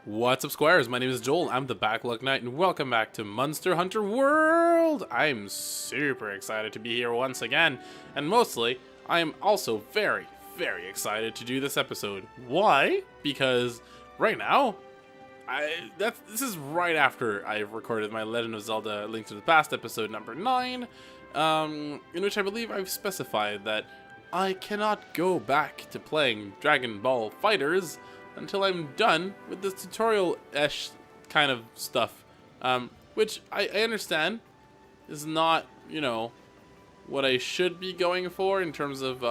What's up, Squires? My name is Joel. I'm the Backlog Knight, and welcome back to Monster Hunter World! I'm super excited to be here once again, and mostly, I am also very excited to do this episode. Why? Because right now, this is right after I've recorded my Legend of Zelda: Link to the Past episode number 9, in which I believe I've specified that I cannot go back to playing Dragon Ball FighterZ until I'm done with this tutorial-ish kind of stuff, which I understand is not, you know, what I should be going for in terms of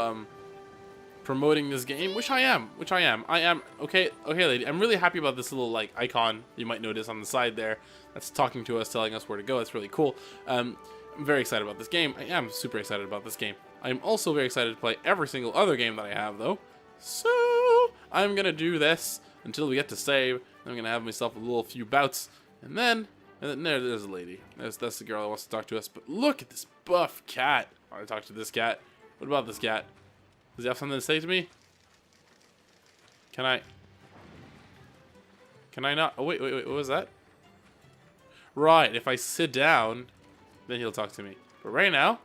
promoting this game, which I am. Okay, lady, I'm really happy about this little like icon you might notice on the side there that's talking to us, telling us where to go. That's really cool. I'm very excited about this game. I am super excited about this game. I'm also very excited to play every single other game that I have, though. So I'm gonna do this until we get to save. I'm gonna have myself a little few bouts, and then there's a lady. That's the girl that wants to talk to us. But look at this buff cat. I want to talk to this cat. What about this cat? Does he have something to say to me? Can I not? Oh wait. What was that? Right. If I sit down, then he'll talk to me. But right now,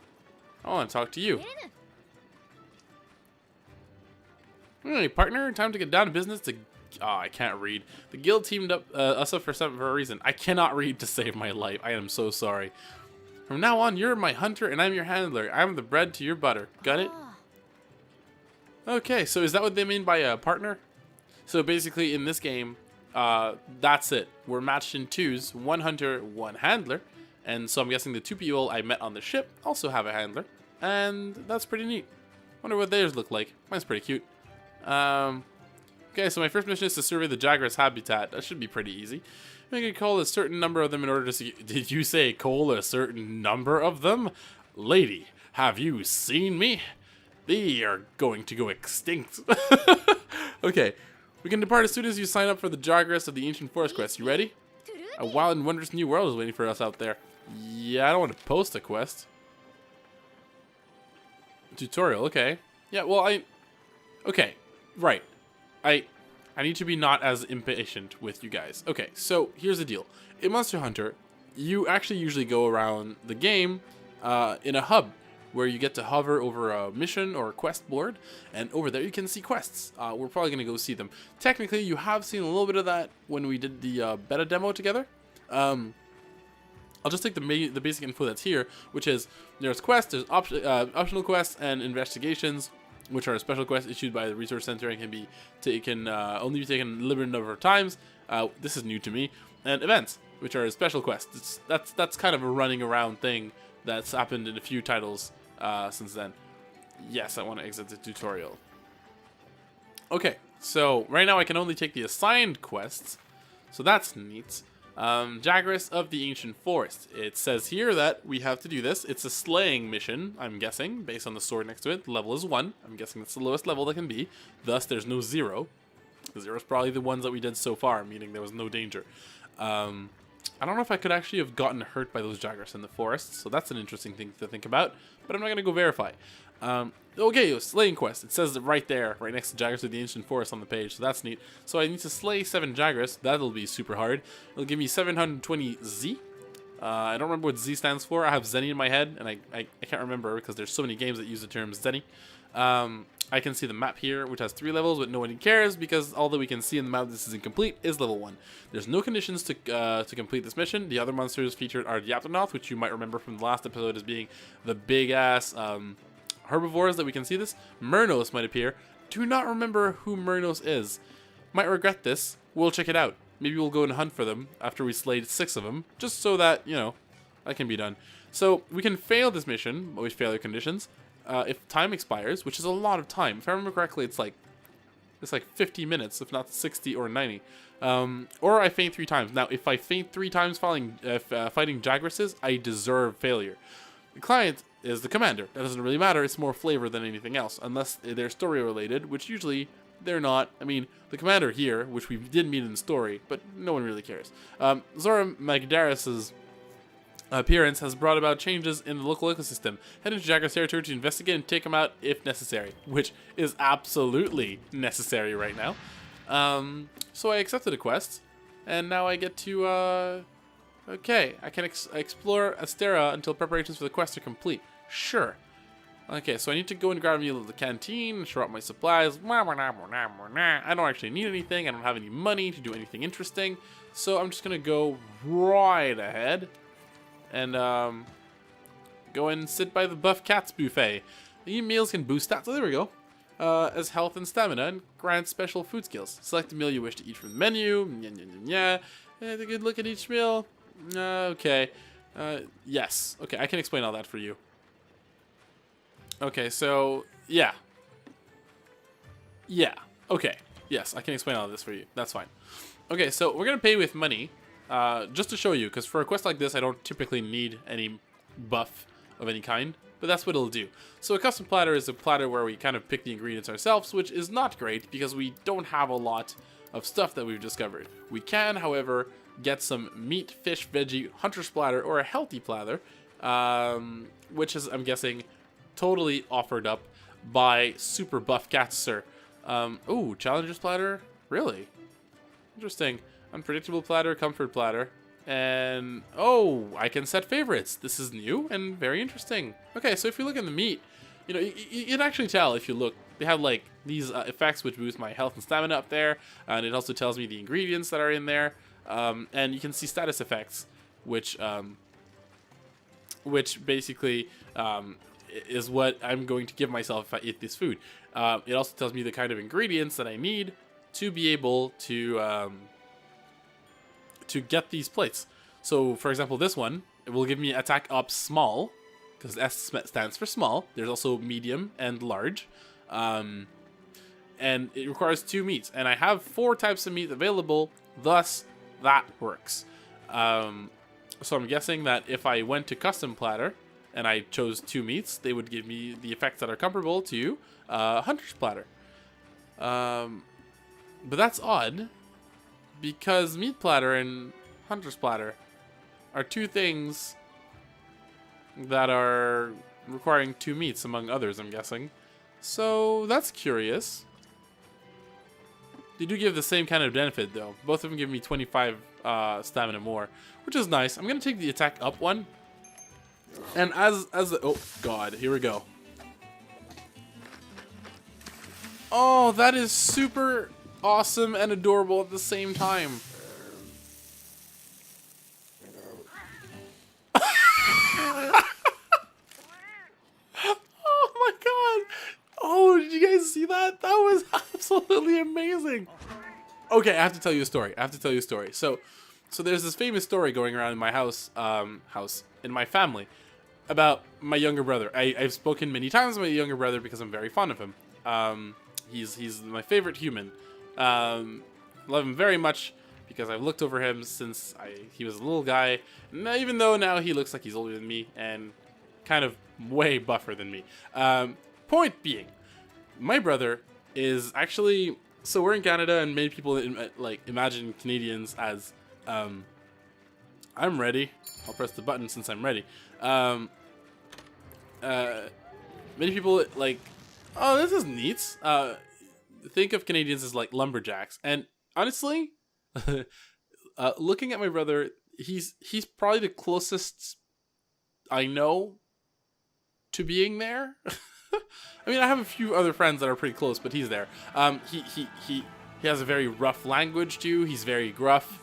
I want to talk to you. Hey, partner, time to get down to business to... Oh, I can't read. The guild teamed us up for a reason. I cannot read to save my life. I am so sorry. From now on, you're my hunter and I'm your handler. I'm the bread to your butter. Got it? Okay, so is that what they mean by a partner? So basically, in this game, that's it. We're matched in twos. One hunter, one handler. And so I'm guessing the two people I met on the ship also have a handler. And that's pretty neat. Wonder what theirs look like. Mine's pretty cute. Okay, so my first mission is to survey the Jaguar's habitat. That should be pretty easy. Make a call a certain number of them in order to see... Did you say call a certain number of them? Lady, have you seen me? They are going to go extinct. Okay, we can depart as soon as you sign up for the Jaguars of the Ancient Forest quest. You ready? A wild and wondrous new world is waiting for us out there. Yeah, I don't want to post a quest. Tutorial, okay. Yeah, well, okay, right. I need to be not as impatient with you guys. Okay, so here's the deal. In Monster Hunter, you actually usually go around the game in a hub where you get to hover over a mission or a quest board, and over there you can see quests. We're probably going to go see them. Technically, you have seen a little bit of that when we did the beta demo together. I'll just take the basic info that's here, which is there's quests, there's optional quests, and investigations, which are a special quest issued by the resource center and can be taken only be taken a limited number of times. This is new to me. And events, which are special quests. That's kind of a running around thing that's happened in a few titles since then. Yes, I want to exit the tutorial. Okay, so right now I can only take the assigned quests, so that's neat. Jaguars of the Ancient Forest. It says here that we have to do this. It's a slaying mission, I'm guessing, based on the sword next to it. The level is 1. I'm guessing that's the lowest level that can be. Thus, there's no 0. The 0 is probably the ones that we did so far, meaning there was no danger. I don't know if I could actually have gotten hurt by those Jaguars in the forest, so that's an interesting thing to think about, but I'm not going to go verify. Okay, slaying quest. It says it right there, right next to Jaguars of the Ancient Forest on the page, so that's neat. So I need to slay 7 Jaguars. That'll be super hard. It'll give me 720 Z. I don't remember what Z stands for. I have Zenny in my head, and I can't remember because there's so many games that use the term Zenny. I can see the map here, which has 3 levels, but no one cares because all that we can see in the map this is incomplete is level 1. There's no conditions to complete this mission. The other monsters featured are Yaptonoth, which you might remember from the last episode as being the big-ass herbivores that we can see this. Murnos might appear. Do not remember who Murnos is. Might regret this. We'll check it out. Maybe we'll go and hunt for them after we slayed 6 of them, just so that, you know, that can be done. So we can fail this mission, but we fail the conditions. If time expires, which is a lot of time. If I remember correctly, it's like 50 minutes, if not 60 or 90. Or I faint 3 times. Now, if I faint 3 times fighting Jaguars, I deserve failure. The client is the commander. That doesn't really matter. It's more flavor than anything else, unless they're story related, which usually they're not. I mean, the commander here, which we did meet in the story, but no one really cares. Zora Magdaris's appearance has brought about changes in the local ecosystem. Head into Jaguar's territory to investigate and take them out if necessary, which is absolutely necessary right now. So I accepted a quest. And now I get to, okay, I can explore Astera until preparations for the quest are complete. Sure. Okay, so I need to go and grab a meal at the canteen, shore up my supplies. I don't actually need anything. I don't have any money to do anything interesting. So I'm just going to go right ahead and go and sit by the Buff Cats buffet. The meals can boost stats. Oh, there we go. As health and stamina, and grant special food skills. Select the meal you wish to eat from the menu. Take a good look at each meal. Okay. Yes. Okay, I can explain all that for you. Okay, so, yeah. Yeah, okay. Yes, I can explain all this for you. That's fine. Okay, so we're going to pay with money, just to show you, because for a quest like this, I don't typically need any buff of any kind, but that's what it'll do. So a custom platter is a platter where we kind of pick the ingredients ourselves, which is not great, because we don't have a lot of stuff that we've discovered. We can, however, get some meat, fish, veggie, hunter's platter, or a healthy platter, which is, I'm guessing, totally offered up by Super Buff Cats, sir. Ooh, Challenger's platter? Really? Interesting. Unpredictable platter, comfort platter. And, oh, I can set favorites. This is new and very interesting. Okay, so if you look at the meat, you know, you can actually tell if you look. They have, like, these effects which boost my health and stamina up there. And it also tells me the ingredients that are in there. And you can see status effects, which basically, is what I'm going to give myself if I eat this food. It also tells me the kind of ingredients that I need to be able to get these plates. So, for example, this one, it will give me attack up small, because S stands for small. There's also medium and large. And it requires 2 meats. And I have 4 types of meat available, thus that works. So I'm guessing that if I went to custom platter, and I chose 2 meats, they would give me the effects that are comparable to Hunter's Platter. But that's odd, because Meat Platter and Hunter's Platter are 2 things that are requiring 2 meats, among others, I'm guessing. So that's curious. They do give the same kind of benefit, though. Both of them give me 25 stamina more, which is nice. I'm going to take the attack up one. And as the, oh god, here we go. Oh, that is super awesome and adorable at the same time. Oh my god. Oh, did you guys see that? That was absolutely amazing. Okay, I have to tell you a story. So there's this famous story going around in my house, in my family, about my younger brother. I've spoken many times about my younger brother because I'm very fond of him. He's my favorite human. Love him very much because I've looked over him since he was a little guy. Now, even though now he looks like he's older than me and kind of way buffer than me. Point being, my brother is actually, so we're in Canada and many people imagine Canadians as I'm ready. I'll press the button since I'm ready. Many people oh, this is neat. Think of Canadians as like lumberjacks, and honestly, looking at my brother, he's probably the closest I know to being there. I mean, I have a few other friends that are pretty close, but he's there. He has a very rough language too. He's very gruff.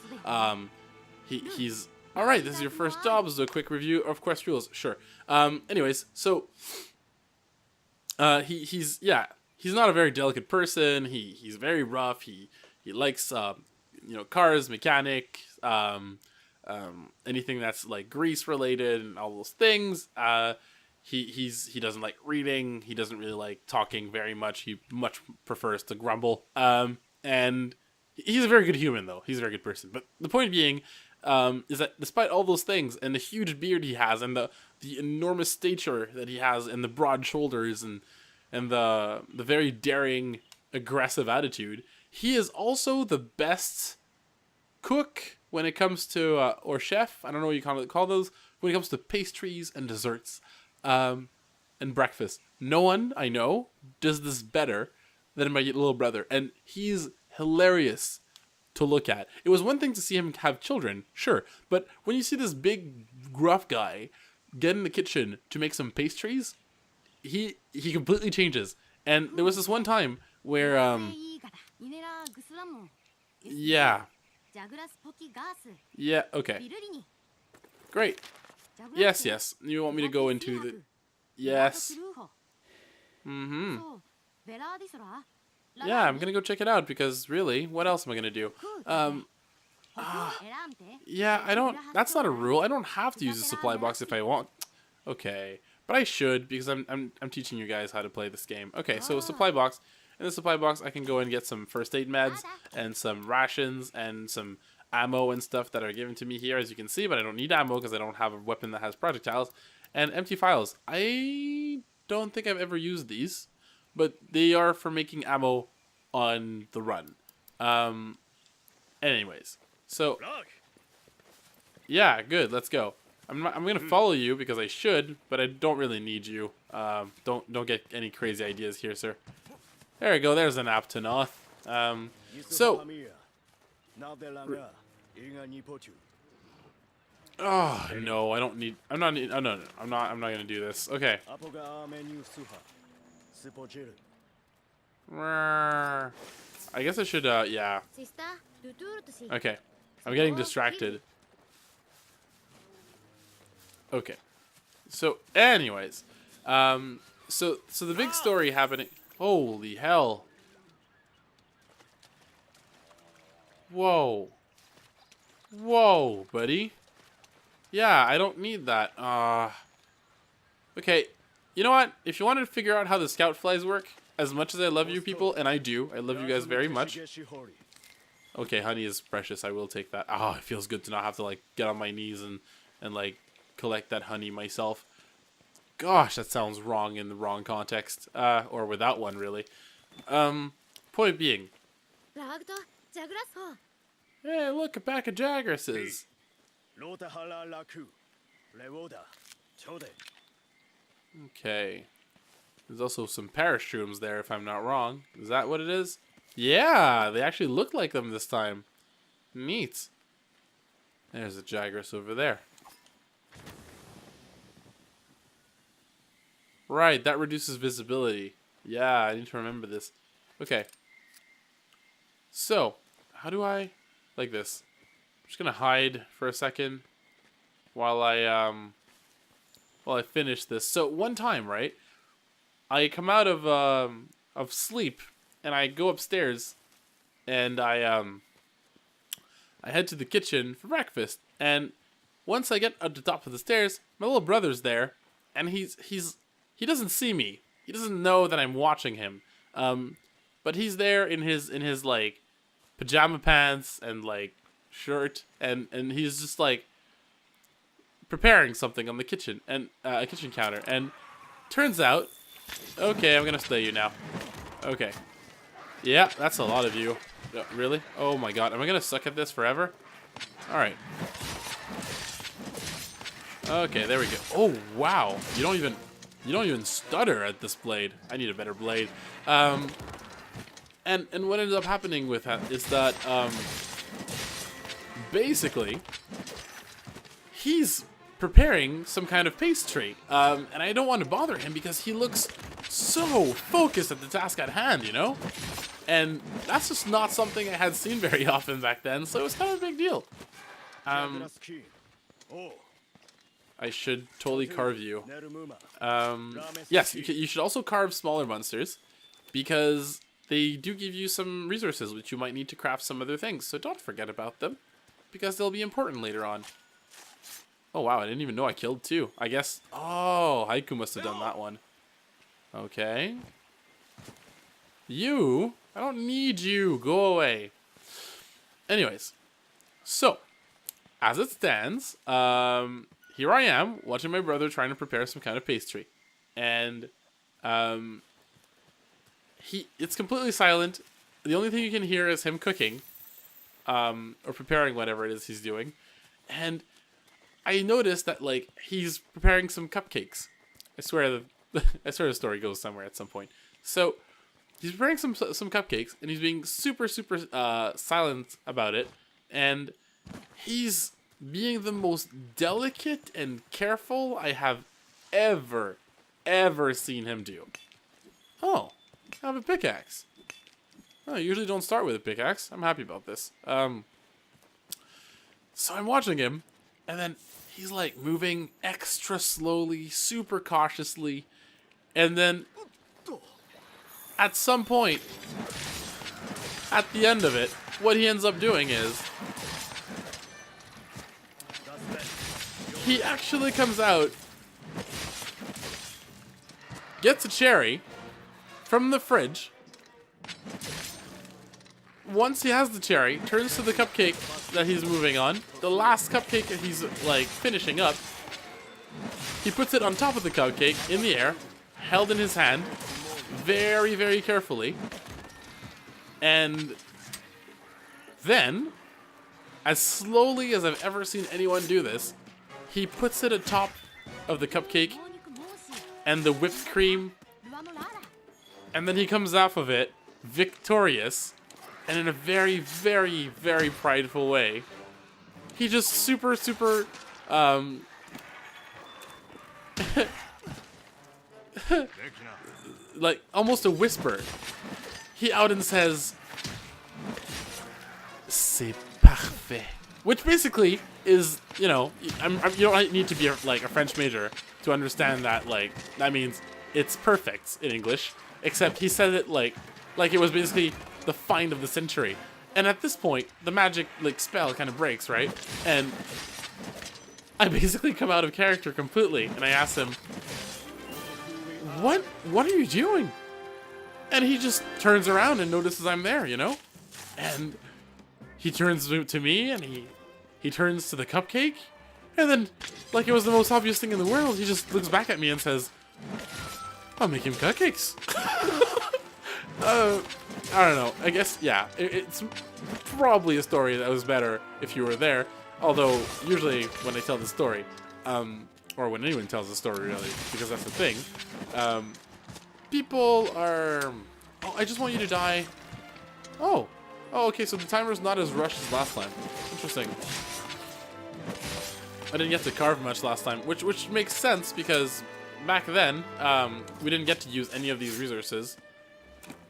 He's all right. This is your first job. This is a quick review of quest rules. Sure. Anyways, so he's not a very delicate person. He's very rough. He likes cars, mechanic, anything that's like grease related and all those things. He doesn't like reading. He doesn't really like talking very much. He much prefers to grumble. And he's a very good human though. He's a very good person. But the point being, is that despite all those things and the huge beard he has and the enormous stature that he has and the broad shoulders and the very daring, aggressive attitude, he is also the best cook when it comes to, or chef, I don't know what you call those, when it comes to pastries and desserts, and breakfast. No one I know does this better than my little brother, and he's hilarious to look at. It was one thing to see him have children, sure, but when you see this big gruff guy get in the kitchen to make some pastries, he completely changes. And there was this one time where yeah. Yeah, okay. Great. Yes, yes. You want me to go into the... Yes. Mm-hmm. Yeah, I'm gonna go check it out because really, what else am I gonna do? Yeah, I don't... That's not a rule. I don't have to use a supply box if I want. Okay. But I should because I'm teaching you guys how to play this game. Okay, so supply box. In the supply box, I can go and get some first aid meds and some rations and some ammo and stuff that are given to me here, as you can see, but I don't need ammo because I don't have a weapon that has projectiles. And empty files. I don't think I've ever used these, but they are for making ammo on the run. Anyways, so yeah, good. Let's go. I'm gonna follow you because I should, but I don't really need you. Don't get any crazy ideas here, sir. There we go. There's an Aptonoth. So. Oh no, I don't need. I'm not. Oh, no, I'm not gonna do this. Okay. I guess I should. Yeah. Okay. I'm getting distracted. Okay. So, anyways, so the big story happening. Holy hell. Whoa. Whoa, buddy. Yeah, I don't need that. Okay. You know what? If you wanted to figure out how the scout flies work, as much as I love you people, and I do, I love you guys very much. Okay, honey is precious. I will take that. Oh, it feels good to not have to, like, get on my knees and like, collect that honey myself. Gosh, that sounds wrong in the wrong context. Or without one, really. Point being. Hey, look, a pack of Jagresses. Okay. There's also some Parashrooms there, if I'm not wrong. Is that what it is? Yeah, they actually look like them this time. Neat. There's a Jagress over there. Right, that reduces visibility. Yeah, I need to remember this. Okay. So, how do I... Like this. I'm just gonna hide for a second while I finish this. So, one time, right? I come out of sleep and I go upstairs and I head to the kitchen for breakfast. And once I get up to the top of the stairs, my little brother's there, and he doesn't see me. He doesn't know that I'm watching him. But he's there in his like pajama pants and like shirt, and he's just like preparing something on the kitchen and a kitchen counter. And turns out, okay, I'm gonna slay you now. Okay. Yeah, that's a lot of you. Really? Oh my god. Am I gonna suck at this forever? Alright. Okay, there we go. Oh wow. You don't even stutter at this blade. I need a better blade. And what ends up happening with that is that basically he's preparing some kind of pastry. And I don't want to bother him because he looks so focused at the task at hand, you know? And that's just not something I had seen very often back then, so it was kind of a big deal. I should totally carve you. Yes, you should also carve smaller monsters, because they do give you some resources which you might need to craft some other things, so don't forget about them, because they'll be important later on. Oh wow, I didn't even know I killed two. I guess, oh, Haiku must have done that one. Okay. You? I don't need you. Go away. Anyways, so, as it stands, here I am, watching my brother trying to prepare some kind of pastry. And, it's completely silent. The only thing you can hear is him cooking, or preparing whatever it is he's doing. And I noticed that, like, he's preparing some cupcakes. I swear the story goes somewhere at some point. So, he's preparing some cupcakes, and he's being super silent about it, and he's being the most delicate and careful I have ever seen him do. Oh, I have a pickaxe. Oh, I usually don't start with a pickaxe. I'm happy about this. So I'm watching him, and then he's like moving extra slowly, super cautiously, and then at some point, at the end of it, what he ends up doing is he actually comes out, gets a cherry from the fridge. Once he has the cherry, turns to the cupcake that he's moving on, the last cupcake that he's like finishing up, he puts it on top of the cupcake in the air, held in his hand, very carefully, and then, as slowly as I've ever seen anyone do this, he puts it atop of the cupcake and the whipped cream, and then he comes off of it victorious, and in a very prideful way. He just super like almost a whisper, he out and says, "C'est parfait," which basically is, you know, you don't need to be like a French major to understand that. Like, that means it's perfect in English, except he said it like it was basically the find of the century. And at this point, the magic like spell kind of breaks, right? And I basically come out of character completely, and I ask him, What are you doing? And he just turns around and notices I'm there, you know? And he turns to me, and he turns to the cupcake, and then, like it was the most obvious thing in the world, he just looks back at me and says, "I'll make him cupcakes." I don't know. I guess, yeah, it's probably a story that was better if you were there. Although, usually when I tell the story, or when anyone tells a story, really, because that's the thing, people are... Oh, I just want you to die. Oh, okay, so the timer's not as rushed as last time. Interesting. I didn't get to carve much last time, which makes sense, because back then, we didn't get to use any of these resources.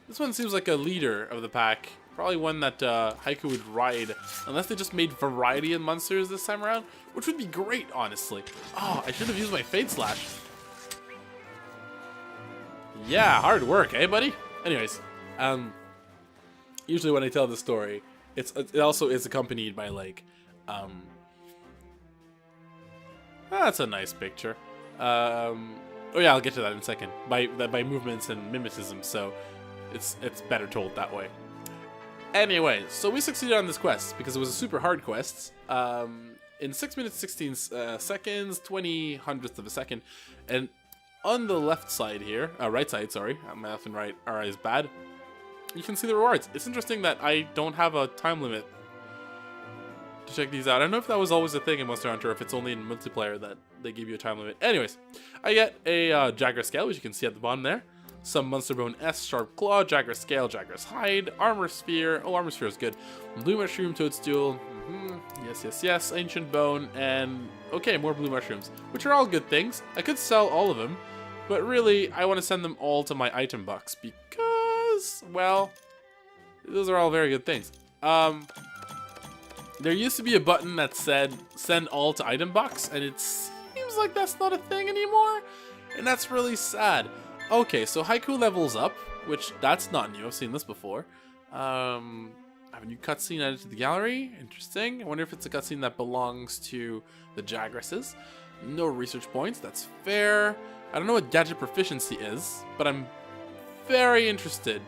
This one seems like a leader of the pack. Probably one that Haiku would ride, unless they just made variety in monsters this time around, which would be great, honestly. Oh, I should have used my Fade Slash. Yeah, hard work, eh, buddy? Anyways, usually when I tell the story, it also is accompanied by like, that's a nice picture. Oh yeah, I'll get to that in a second. By movements and mimetism, so it's better told that way. Anyway, so we succeeded on this quest because it was a super hard quest. In 6 minutes 16 seconds, 20 hundredths of a second, and on the left side here, right side, sorry, my left and right are as bad. You can see the rewards. It's interesting that I don't have a time limit to check these out. I don't know if that was always a thing in Monster Hunter, if it's only in multiplayer that they give you a time limit. Anyways, I get a Jagger Scale, which you can see at the bottom there. Some Monster Bone S, Sharp Claw, Jagger Scale, Jagger's Hide, Armor Sphere. Oh, Armor Sphere is good. Blue Mushroom, Toadstool. Yes. Ancient Bone, and okay, more Blue Mushrooms, which are all good things. I could sell all of them, but really, I want to send them all to my item box because, well, those are all very good things. There used to be a button that said send all to item box, and it seems like that's not a thing anymore, and that's really sad. Okay, so Haiku levels up, which that's not new. I've seen this before. I have a new cutscene added to the gallery. Interesting. I wonder if it's a cutscene that belongs to the Jagresses. No research points. That's fair. I don't know what gadget proficiency is, but I'm very interested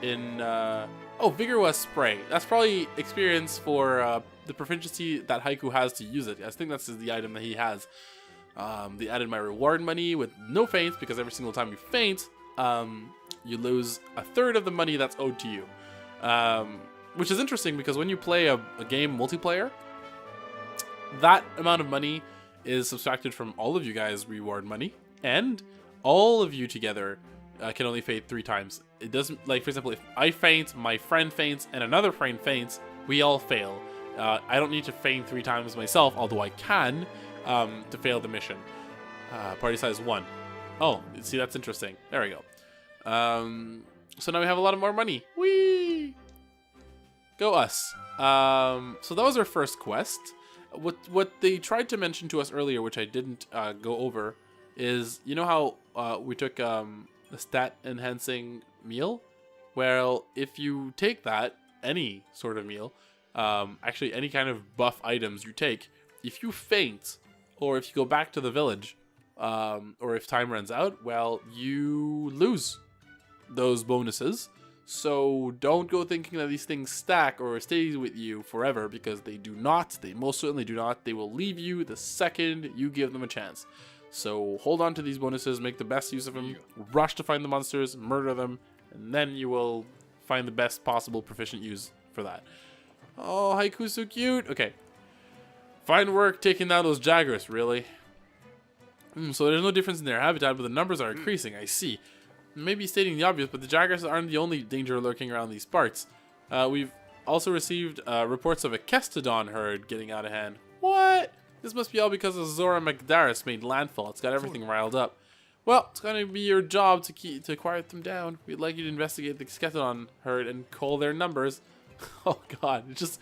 in... Oh, Vigorous Spray. That's probably experience for the proficiency that Haiku has to use it. I think that's the item that he has. They added my reward money with no feints, because every single time you feint, you lose a third of the money that's owed to you. Which is interesting, because when you play a game multiplayer, that amount of money is subtracted from all of you guys' reward money, and all of you together can only faint 3 times. It doesn't, like, for example, if I faint, my friend faints, and another friend faints, we all fail. I don't need to faint 3 times myself, although I can, to fail the mission. Party size 1. Oh, see, that's interesting. There we go. So now we have a lot of more money. Whee! Go us. So that was our first quest. What they tried to mention to us earlier, which I didn't go over, is, you know how we took a stat enhancing meal? Well, if you take that, any sort of meal, actually any kind of buff items you take, if you faint, or if you go back to the village, or if time runs out, well, you lose those bonuses. So don't go thinking that these things stack or stay with you forever, because they do not. They most certainly do not. They will leave you the second you give them a chance. So hold on to these bonuses, make the best use of them, rush to find the monsters, murder them, and then you will find the best possible proficient use for that. Oh, Haiku's so cute. Okay. Fine work taking down those jaggers, really. So there's no difference in their habitat, but the numbers are increasing, I see. Maybe stating the obvious, but the jaggers aren't the only danger lurking around these parts. We've also received reports of a Kestodon herd getting out of hand. What? This must be all because of Zora Magdaris made landfall. It's got everything riled up. Well, it's going to be your job to quiet them down. We'd like you to investigate the Kestodon herd and cull their numbers. Oh god, just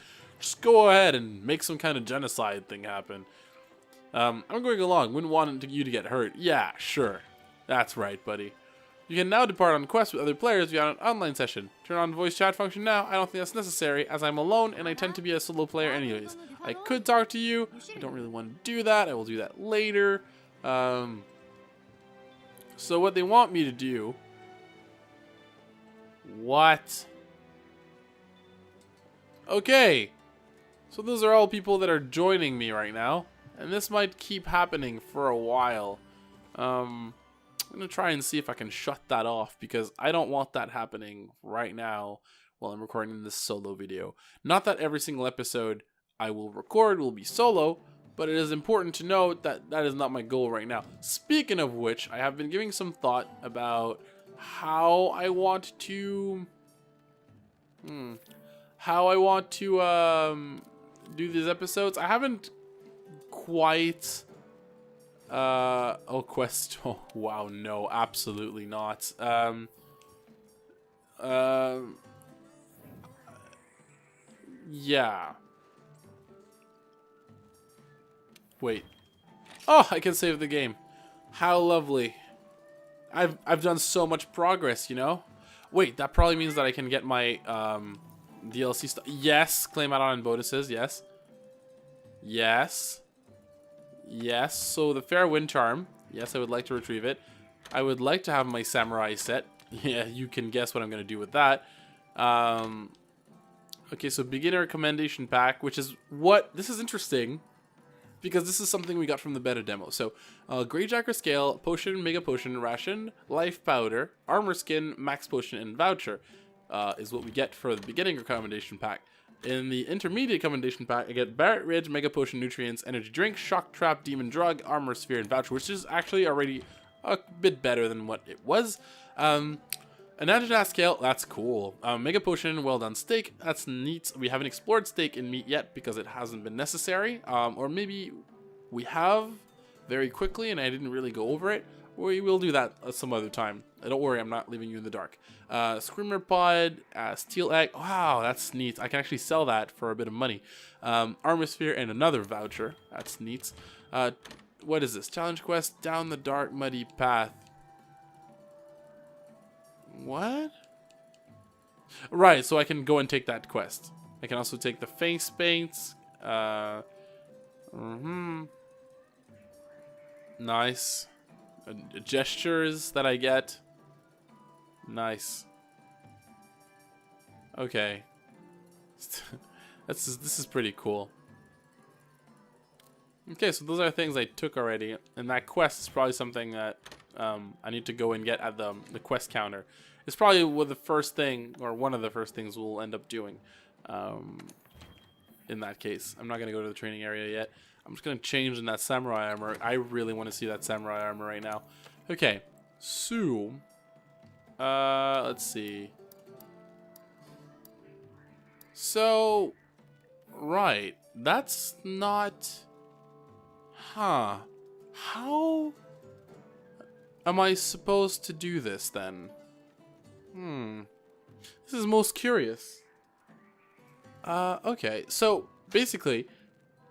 go ahead and make some kind of genocide thing happen. I'm going along. Wouldn't want you to get hurt. Yeah, sure. That's right, buddy. You can now depart on quests with other players via an online session. Turn on voice chat function now. I don't think that's necessary, as I'm alone and I tend to be a solo player anyways. I could talk to you. I don't really want to do that. I will do that later. So what they want me to do... What? Okay. So those are all people that are joining me right now. And this might keep happening for a while. I'm going to try and see if I can shut that off, because I don't want that happening right now while I'm recording this solo video. Not that every single episode I will record will be solo, but it is important to note that that is not my goal right now. Speaking of which, I have been giving some thought about how I want to... do these episodes. I haven't quite... oh, quest. Oh, wow, no, absolutely not. Yeah. Wait. Oh, I can save the game. How lovely. I've done so much progress, you know? Wait, that probably means that I can get my DLC stuff. Yes, claim add-on bonuses, yes. Yes. Yes, so the Fair Wind Charm. Yes, I would like to retrieve it. I would like to have my Samurai set. Yeah, you can guess what I'm going to do with that. Okay, so Beginner Commendation Pack, which is what... This is interesting, because this is something we got from the beta demo. So, Greyjacker Scale, Potion, Mega Potion, Ration, Life Powder, Armor Skin, Max Potion, and Voucher is what we get for the Beginning Recommendation Pack. In the Intermediate Commendation Pack, I get Barret Ridge, Mega Potion, Nutrients, Energy Drink, Shock Trap, Demon Drug, Armor Sphere, and Voucher, which is actually already a bit better than what it was. An Antidote Scale, that's cool. Mega Potion, Well Done Steak, that's neat. We haven't explored steak and meat yet because it hasn't been necessary. Or maybe we have very quickly and I didn't really go over it. We will do that some other time. Don't worry, I'm not leaving you in the dark. Screamer Pod, Steel Egg. Wow, that's neat. I can actually sell that for a bit of money. Armor Sphere and another voucher. That's neat. What is this? Challenge Quest, Down the Dark Muddy Path. What? Right, so I can go and take that quest. I can also take the face paints. Nice. Gestures that I get. Nice. Okay. This is pretty cool. Okay, so those are things I took already, and that quest is probably something that I need to go and get at the quest counter. It's probably the first thing, or one of the first things we'll end up doing. In that case, I'm not gonna go to the training area yet. I'm just gonna change in that samurai armor. I really want to see that samurai armor right now. Okay, so Let's see. So, right. That's not... Huh. How am I supposed to do this then? This is most curious. Okay. So, basically,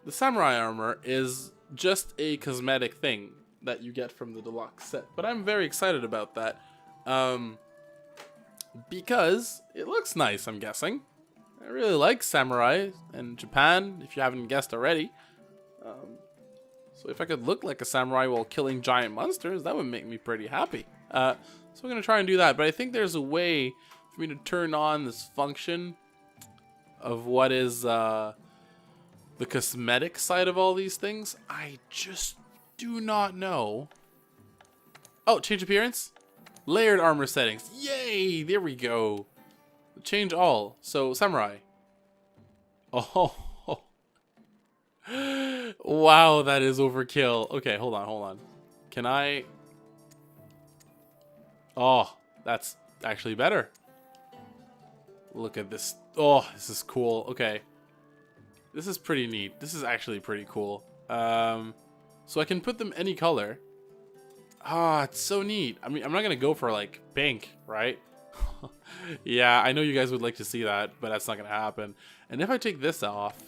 the samurai armor is just a cosmetic thing that you get from the deluxe set. But I'm very excited about that. Because it looks nice, I'm guessing. I really like samurai in Japan, if you haven't guessed already. So if I could look like a samurai while killing giant monsters, that would make me pretty happy. So I'm going to try and do that. But I think there's a way for me to turn on this function of what is the cosmetic side of all these things. I just do not know. Oh, change appearance? Layered armor settings. Yay! There we go. Change all. So, samurai. Oh. Wow, that is overkill. Okay, hold on. Can I... Oh, that's actually better. Look at this. Oh, this is cool. Okay. This is pretty neat. This is actually pretty cool. So I can put them any color. Ah, it's so neat. I mean, I'm not gonna go for like pink, right? Yeah, I know you guys would like to see that, but that's not gonna happen. And if I take this off,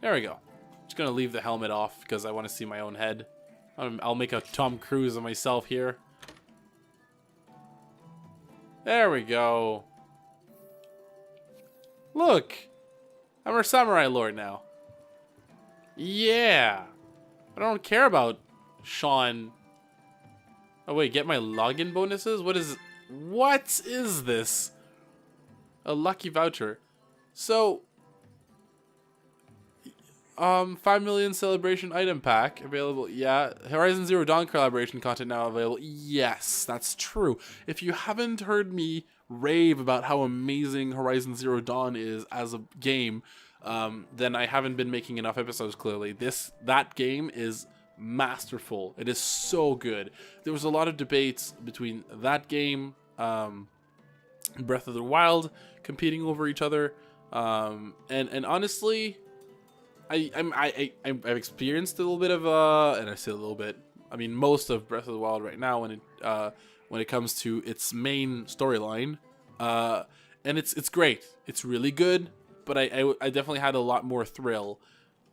there we go. Just gonna leave the helmet off because I want to see my own head. I'll make a Tom Cruise of myself here. There we go. Look, I'm a samurai lord now. Yeah. I don't care about Sean. Oh wait, get my login bonuses? What is this? A lucky voucher. So 5 million celebration item pack available. Yeah. Horizon Zero Dawn collaboration content now available. Yes, that's true. If you haven't heard me rave about how amazing Horizon Zero Dawn is as a game, then I haven't been making enough episodes, clearly. That game is masterful. It is so good. There was a lot of debates between that game and Breath of the Wild competing over each other. And honestly, I've experienced a little bit of and I say a little bit, I mean most of Breath of the Wild right now when it comes to its main storyline, and it's great. It's really good, but I definitely had a lot more thrill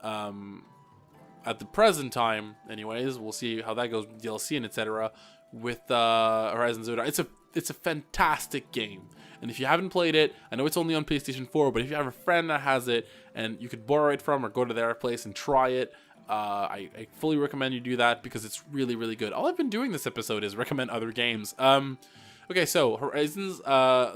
at the present time. Anyways, we'll see how that goes with DLC and etc. with Horizon Zero Dawn. It's a fantastic game. And if you haven't played it, I know it's only on PlayStation 4, but if you have a friend that has it and you could borrow it from or go to their place and try it, I fully recommend you do that because it's really, really good. All I've been doing this episode is recommend other games. Okay, so Horizon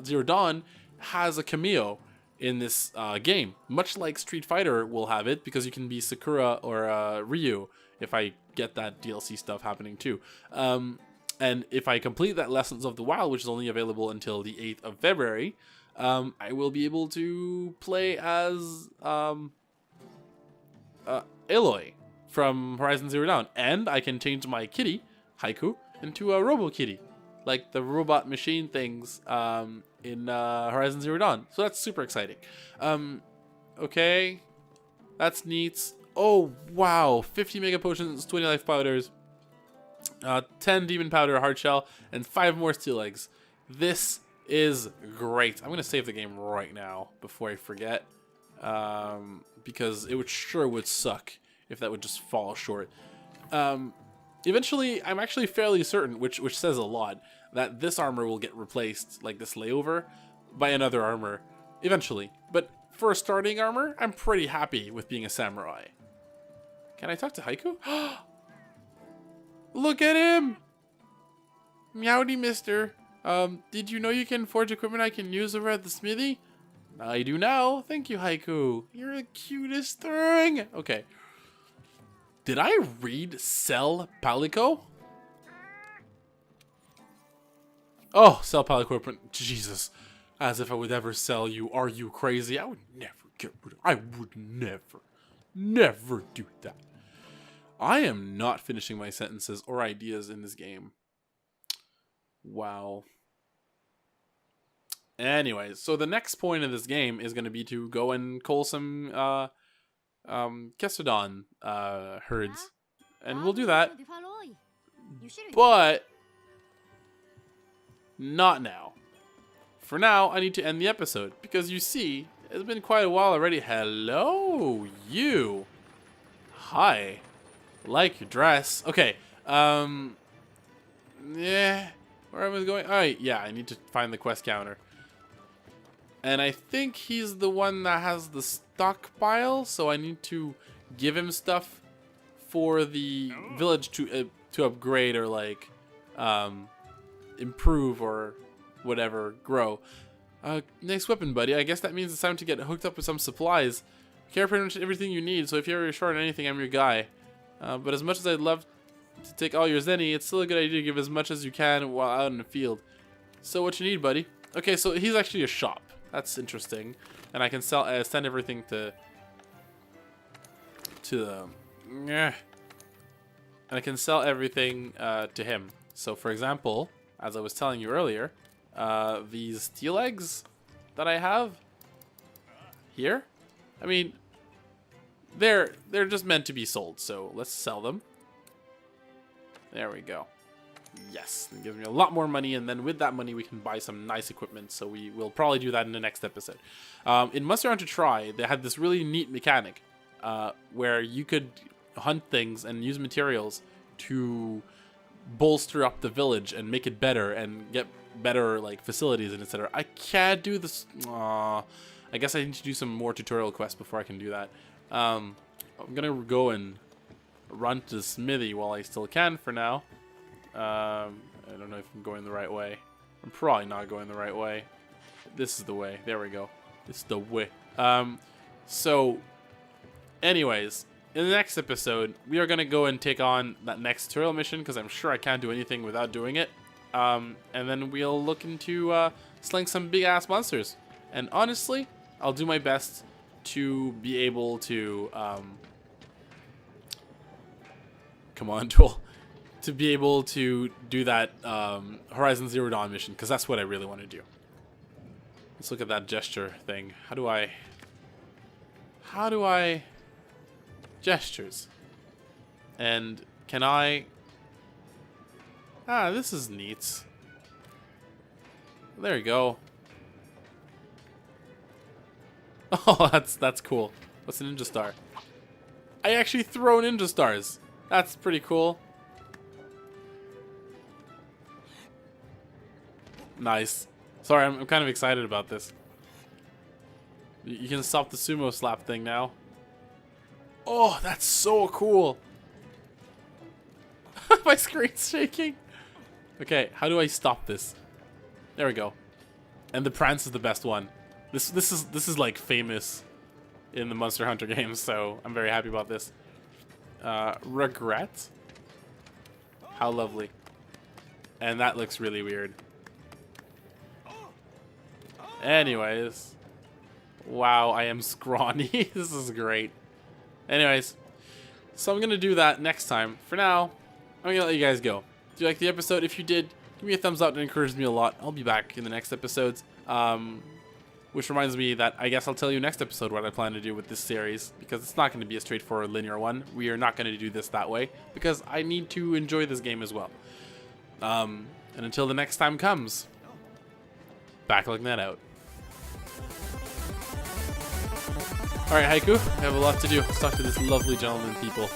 Zero Dawn has a cameo in this game, much like Street Fighter will have it, because you can be Sakura or Ryu if I get that DLC stuff happening too. And if I complete that Lessons of the Wild, which is only available until the 8th of February, I will be able to play as Aloy from Horizon Zero Dawn. And I can change my kitty, Haiku, into a Robo Kitty, like the robot machine things in Horizon Zero Dawn. So that's super exciting. Okay, that's neat. Oh, wow. 50 Mega Potions, 20 Life Powders, 10 Demon Powder, Hard Shell, and 5 more Steel Eggs. This is great. I'm going to save the game right now before I forget, because it sure would suck if that would just fall short. Eventually, I'm actually fairly certain, which says a lot, that this armor will get replaced, like this layover, by another armor eventually. But for a starting armor, I'm pretty happy with being a samurai. Can I talk to Haiku? Look at him! Meowdy, mister. Did you know you can forge equipment I can use over at the smithy? I do now. Thank you, Haiku. You're the cutest thing. Okay. Did I read sell Palico? Oh, sell Palico equipment. Jesus. As if I would ever sell you. Are you crazy? I would never get rid of... I would never do that. I am not finishing my sentences or ideas in this game. Wow. Anyways, so the next point of this game is going to be to go and cull some Kestodon herds. And we'll do that. But not now. For now, I need to end the episode because you see, it's been quite a while already. Hello, you. Hi. Like your dress. Okay. Yeah. Where am I going? Alright, yeah, I need to find the quest counter. And I think he's the one that has the stockpile, so I need to give him stuff for the village to upgrade or like improve or whatever, grow. Nice weapon, buddy. I guess that means it's time to get hooked up with some supplies. Carry pretty much everything you need, so if you're short on anything, I'm your guy. But as much as I'd love to take all your zenny, it's still a good idea to give as much as you can while out in the field. So what you need, buddy? Okay, so he's actually a shop. That's interesting. And I can send everything to and I can sell everything to him. So for example, as I was telling you earlier, these steel eggs that I have here, I mean, they're just meant to be sold, so let's sell them. There we go. Yes, it gives me a lot more money, and then with that money we can buy some nice equipment, so we will probably do that in the next episode. In Monster Hunter Tri, they had this really neat mechanic where you could hunt things and use materials to bolster up the village and make it better and get better like facilities and etc. I can't do this. Aww. I guess I need to do some more tutorial quests before I can do that. I'm gonna go and run to the smithy while I still can for now. I don't know if I'm going the right way. I'm probably not going the right way. This is the way. There we go. This is the way. So, anyways, in the next episode, we are gonna go and take on that next tutorial mission because I'm sure I can't do anything without doing it. And then we'll look into slaying some big ass monsters. And honestly, I'll do my best to be able to come on, Tool. To be able to do that Horizon Zero Dawn mission, because that's what I really want to do. Let's look at that gesture thing. How do I gestures? And can I this is neat. There you go. Oh, that's cool. What's a ninja star? I actually throw ninja stars. That's pretty cool. Nice. Sorry, I'm kind of excited about this. You can stop the sumo slap thing now. Oh, that's so cool. My screen's shaking. Okay, how do I stop this? There we go. And the prance is the best one. This is like famous in the Monster Hunter games, so I'm very happy about this. Regret? How lovely. And that looks really weird. Anyways. Wow, I am scrawny. This is great. Anyways. So I'm going to do that next time. For now, I'm going to let you guys go. Do you like the episode? If you did, give me a thumbs up. It encourages me a lot. I'll be back in the next episodes. Which reminds me that I guess I'll tell you next episode what I plan to do with this series, because it's not going to be a straightforward linear one. We are not going to do this that way, because I need to enjoy this game as well. And until the next time comes, Backlog that out. Alright, Haiku, I have a lot to do. Let's talk to this lovely gentleman, people.